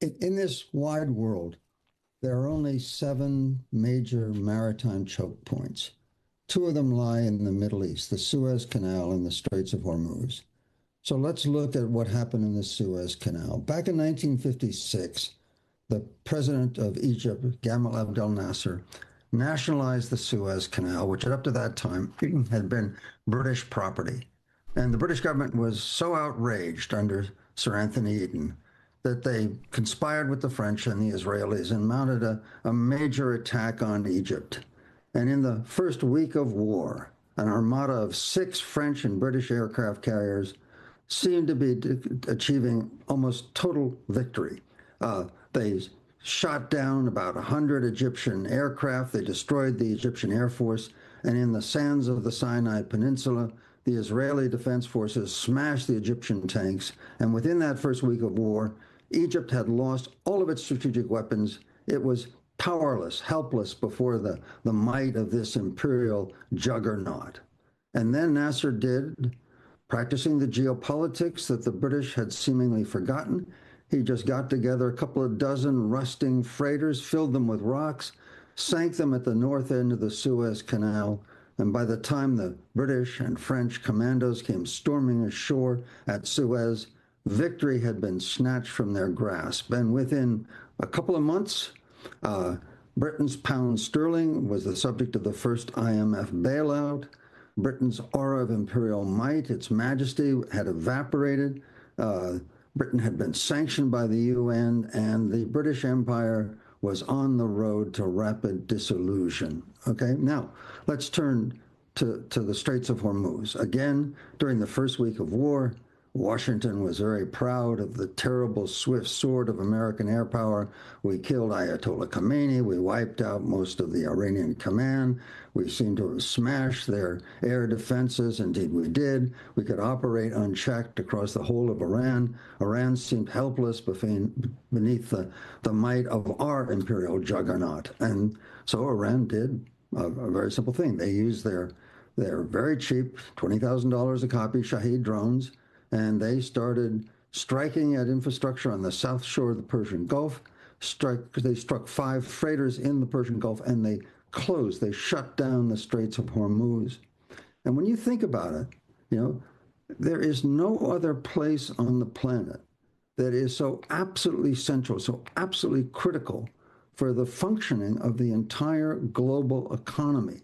In this wide world, there are only 7 major maritime choke points. 2 of them lie in the Middle East, the Suez Canal and the Straits of Hormuz. So let's look at what happened in the Suez Canal. Back in 1956, the president of Egypt, Gamal Abdel Nasser, nationalized the Suez Canal, which up to that time had been British property. And the British government was so outraged under Sir Anthony Eden that they conspired with the French and the Israelis and mounted a major attack on Egypt. And in the first week of war, an armada of 6 French and British aircraft carriers seemed to be achieving almost total victory. They shot down about 100 Egyptian aircraft. They destroyed the Egyptian Air Force. And in the sands of the Sinai Peninsula, the Israeli Defense Forces smashed the Egyptian tanks. And within that first week of war, Egypt had lost all of its strategic weapons. It was powerless, helpless before the might of this imperial juggernaut. And then Nasser did, practicing the geopolitics that the British had seemingly forgotten. He just got together a couple of dozen rusting freighters, filled them with rocks, sank them at the north end of the Suez Canal, and by the time the British and French commandos came storming ashore at Suez, victory had been snatched from their grasp. And within a couple of months, Britain's pound sterling was the subject of the first IMF bailout. Britain's aura of imperial might, its majesty, had evaporated. Britain had been sanctioned by the UN, and the British Empire was on the road to rapid dissolution. Okay, now let's turn to the Straits of Hormuz. Again, during the first week of war, Washington was very proud of the terrible swift sword of American air power. We killed Ayatollah Khomeini. We wiped out most of the Iranian command. We seemed to have smashed their air defenses. Indeed, we did. We could operate unchecked across the whole of Iran. Iran seemed helpless beneath the might of our imperial juggernaut. And so Iran did a very simple thing. They used their very cheap $20,000 a copy Shahed drones, and they started striking at infrastructure on the south shore of the Persian Gulf. They struck 5 freighters in the Persian Gulf, and they shut down the Straits of Hormuz. And when you think about it, there is no other place on the planet that is so absolutely central, so absolutely critical for the functioning of the entire global economy.